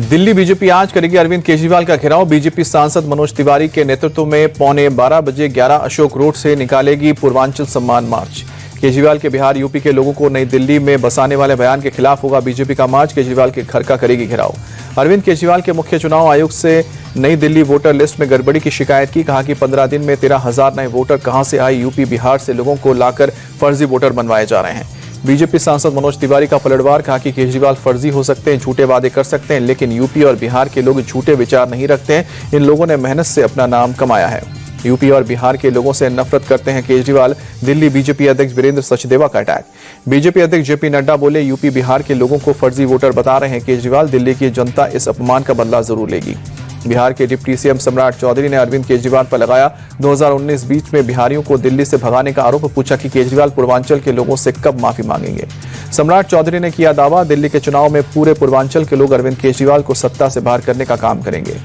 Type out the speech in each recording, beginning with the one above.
Delhi BJP आज करेगी अरविंद केजरीवाल का घेराव। बीजेपी सांसद मनोज तिवारी के नेतृत्व में 11:15 बजे 11 अशोक रोड से निकालेगी पूर्वांचल सम्मान मार्च। केजरीवाल के बिहार यूपी के लोगों को नई दिल्ली में बसाने वाले बयान के खिलाफ होगा बीजेपी का मार्च। केजरीवाल के घर का करेगी घेराव। अरविंद केजरीवाल के मुख्य चुनाव आयुक्त से नई दिल्ली वोटर लिस्ट में गड़बड़ी की शिकायत की। कहा कि 15 दिन में 13,000 नए वोटर कहां से आए। यूपी बिहार से लोगों को लाकर फर्जी वोटर बनवाए जा रहे हैं। बीजेपी सांसद मनोज तिवारी का पलटवार। कहा कि केजरीवाल फर्जी हो सकते हैं, झूठे वादे कर सकते हैं, लेकिन यूपी और बिहार के लोग झूठे विचार नहीं रखते हैं। इन लोगों ने मेहनत से अपना नाम कमाया है। यूपी और बिहार के लोगों से नफरत करते हैं केजरीवाल। दिल्ली बीजेपी अध्यक्ष वीरेंद्र सचदेवा का अटैक। बीजेपी अध्यक्ष जेपी नड्डा बोले, यूपी बिहार के लोगों को फर्जी वोटर बता रहे हैं केजरीवाल। दिल्ली की जनता इस अपमान का बदला जरूर लेगी। बिहार के डिप्टी सीएम सम्राट चौधरी ने अरविंद केजरीवाल पर लगाया 2019 बीच में बिहारियों को दिल्ली से भगाने का आरोप। पूछा कि केजरीवाल पूर्वांचल के लोगों से कब माफी मांगेंगे। सम्राट चौधरी ने किया दावा, दिल्ली के चुनाव में पूरे पूर्वांचल के लोग अरविंद केजरीवाल को सत्ता से बाहर करने का काम करेंगे।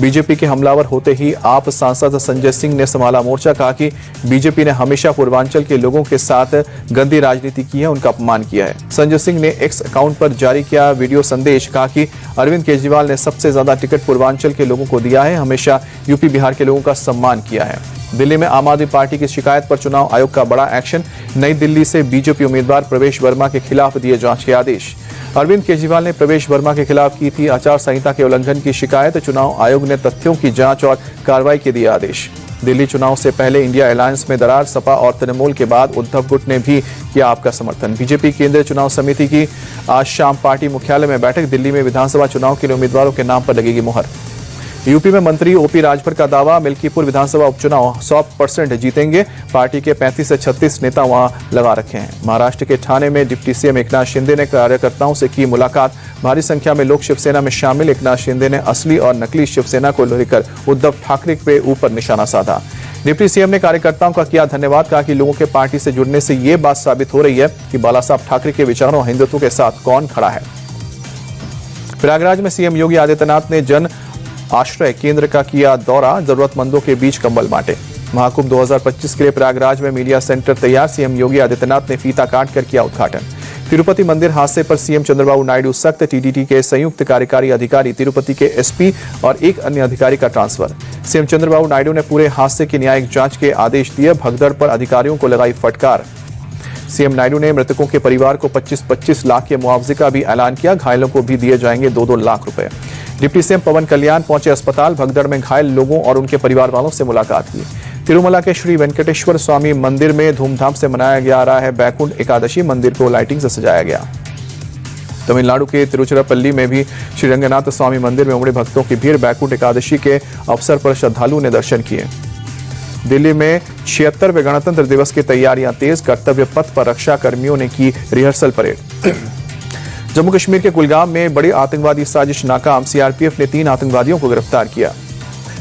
बीजेपी के हमलावर होते ही आप सांसद संजय सिंह ने संभाला मोर्चा। कहा कि बीजेपी ने हमेशा पूर्वांचल के लोगों के साथ गंदी राजनीति की है, उनका अपमान किया है। संजय सिंह ने एक्स अकाउंट पर जारी किया वीडियो संदेश। कहा कि अरविंद केजरीवाल ने सबसे ज्यादा टिकट पूर्वांचल के लोगों को दिया है, हमेशा यूपी बिहार के लोगों का सम्मान किया है। दिल्ली में आम आदमी पार्टी की शिकायत पर चुनाव आयोग का बड़ा एक्शन। नई दिल्ली से बीजेपी उम्मीदवार प्रवेश वर्मा के खिलाफ दिए जांच के आदेश। अरविंद केजरीवाल ने प्रवेश वर्मा के खिलाफ की थी आचार संहिता के उल्लंघन की शिकायत। चुनाव आयोग ने तथ्यों की जांच और कार्रवाई के दिए आदेश। दिल्ली चुनाव से पहले इंडिया अलायंस में दरार। सपा और तृणमूल के बाद उद्धव गुट ने भी किया आपका समर्थन। बीजेपी केंद्रीय चुनाव समिति की आज शाम पार्टी मुख्यालय में बैठक। दिल्ली में विधानसभा चुनाव के लिए उम्मीदवारों के नाम पर लगेगी मुहर। यूपी में मंत्री ओपी राजभर का दावा, मिल्कीपुर विधानसभा उपचुनाव 100% जीतेंगे। पार्टी के 35 से 36 नेता वहां लगा रखे हैं। महाराष्ट्र के ठाणे में डिप्टी सीएम एकनाथ शिंदे ने कार्यकर्ताओं से की मुलाकात। भारी संख्या में लोग शिवसेना में शामिल। एकनाथ शिंदे ने असली और नकली शिवसेना को लेकर उद्धव ठाकरे के ऊपर निशाना साधा। डिप्टी सीएम ने कार्यकर्ताओं का किया धन्यवाद। कहा कि लोगों के पार्टी से जुड़ने से ये बात साबित हो रही है कि बाला साहब ठाकरे के विचारों और हिंदुत्व के साथ कौन खड़ा है। प्रयागराज में सीएम योगी आदित्यनाथ ने जन आश्रय केंद्र का किया दौरा। जरूरतमंदों के बीच कंबल बांटे। महाकुंभ 2025 के लिए प्रयागराज में मीडिया सेंटर तैयार। सीएम योगी आदित्यनाथ ने फीता काट कर किया उद्घाटन। तिरुपति मंदिर हादसे पर सीएम चंद्रबाबू नायडू सख्त। टीटीडी के संयुक्त कार्यकारी अधिकारी, तिरुपति के एसपी और एक अन्य अधिकारी का ट्रांसफर। सीएम चंद्रबाबू नायडू ने पूरे हादसे की न्यायिक जांच के आदेश दिए। भगदड़ पर अधिकारियों को लगाई फटकार। सीएम नायडू ने मृतकों के परिवार को 25-25 लाख के मुआवजे का भी ऐलान किया। घायलों को भी दिए जाएंगे 2-2 लाख रुपए। डिप्टी सीएम पवन कल्याण पहुंचे अस्पताल। भगदड़ में घायल लोगों और उनके परिवार वालों से मुलाकात की। तिरुमला के श्री वेंकटेश्वर स्वामी मंदिर में धूमधाम से मनाया जा रहा है बैकुंठ एकादशी। मंदिर को लाइटिंग से सजाया गया। तमिलनाडु के तिरुचिरापल्ली में भी श्री रंगनाथ स्वामी मंदिर में उमड़े भक्तों की भीड़। बैकुंठ एकादशी के अवसर पर श्रद्धालुओं ने दर्शन किए। दिल्ली में 76वें गणतंत्र दिवस की तैयारियां तेज। कर्तव्य पथ पर रक्षा कर्मियों ने की रिहर्सल परेड। जम्मू कश्मीर के कुलगाम में बड़ी आतंकवादी साजिश नाकाम। सीआरपीएफ ने 3 आतंकवादियों को गिरफ्तार किया।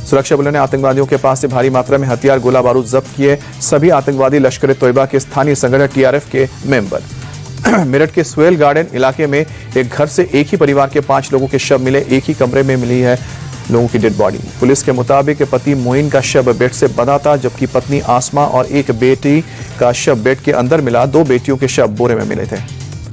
सुरक्षा बलों ने आतंकवादियों के पास से भारी मात्रा में हथियार, गोला बारूद जब्त किए। सभी आतंकवादी लश्कर ए तोयबा के स्थानीय संगठन टीआरएफ के मेंबर। मेरठ के स्वेल गार्डन इलाके में एक घर से एक ही परिवार के 5 लोगों के शव मिले। एक ही कमरे में मिली है लोगों की डेड बॉडी। पुलिस के मुताबिक पति मोइन का शव बेड से बंधा था, जबकि पत्नी आसमा और एक बेटी का शव बेड के अंदर मिला। 2 बेटियों के शव बोरे में मिले थे।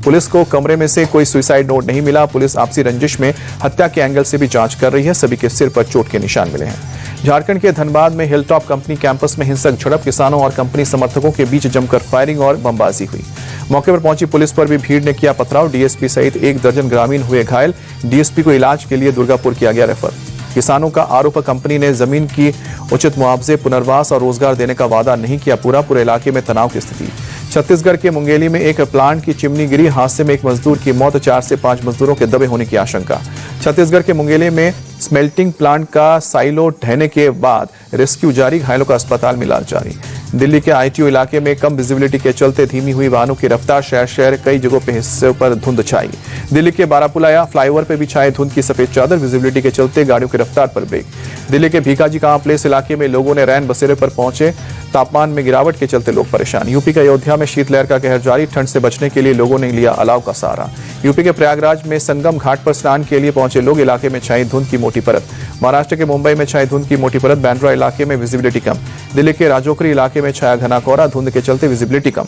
पुलिस को कमरे में से कोई सुसाइड नोट नहीं मिला। पुलिस आपसी रंजिश में हत्या के एंगल से भी जांच कर रही है। सभी के सिर पर चोट के निशान मिले हैं। झारखंड के धनबाद में हिलटॉप कंपनी कैंपस में हिंसक झड़प। किसानों और कंपनी समर्थकों के बीच जमकर फायरिंग और बमबाजी हुई। मौके पर पहुंची पुलिस पर भी भीड़ ने किया पथराव। डीएसपी सहित 1 दर्जन ग्रामीण हुए घायल। डीएसपी को इलाज के लिए दुर्गापुर किया गया रेफर। किसानों का आरोप, कंपनी ने जमीन की उचित मुआवजे, पुनर्वास और रोजगार देने का वादा नहीं किया पूरा। पूरे इलाके में तनाव की स्थिति। छत्तीसगढ़ के मुंगेली में एक प्लांट की चिमनी गिरी। हादसे में एक मजदूर की मौत। 4 से 5 मजदूरों के दबे होने की आशंका। छत्तीसगढ़ के मुंगेली में स्मेल्टिंग प्लांट का साइलो ढहने के बाद रेस्क्यू जारी। घायलों का अस्पताल में इलाज जारी। दिल्ली के आईटीओ इलाके में कम विजिबिलिटी के चलते धीमी हुई वाहनों की रफ्तार। शहर कई जगहों पे हिस्सों पर धुंध छाई। दिल्ली के बारापुलाया फ्लाईओवर पर भी छाए धुंध की सफेद चादर। विजिबिलिटी के चलते गाड़ियों की रफ्तार पर ब्रेक। दिल्ली के भीकाजी कांव प्लेस इलाके में लोगों ने रैन बसेरे पर पहुंचे। तापमान में गिरावट के चलते लोग परेशान। यूपी के अयोध्या में शीतलहर का कहर जारी। ठंड से बचने के लिए लोगों ने लिया अलाव का सहारा। यूपी के प्रयागराज में संगम घाट पर स्नान के लिए पहुंचे लोग। इलाके में छाई धुंध की मोटी परत। महाराष्ट्र के मुंबई में छाई धुंध की मोटी परत। बांद्रा इलाके में विजिबिलिटी कम। दिल्ली के राजौरी इलाके में छाया घना कोहरा। धुंध के चलते विजिबिलिटी कम।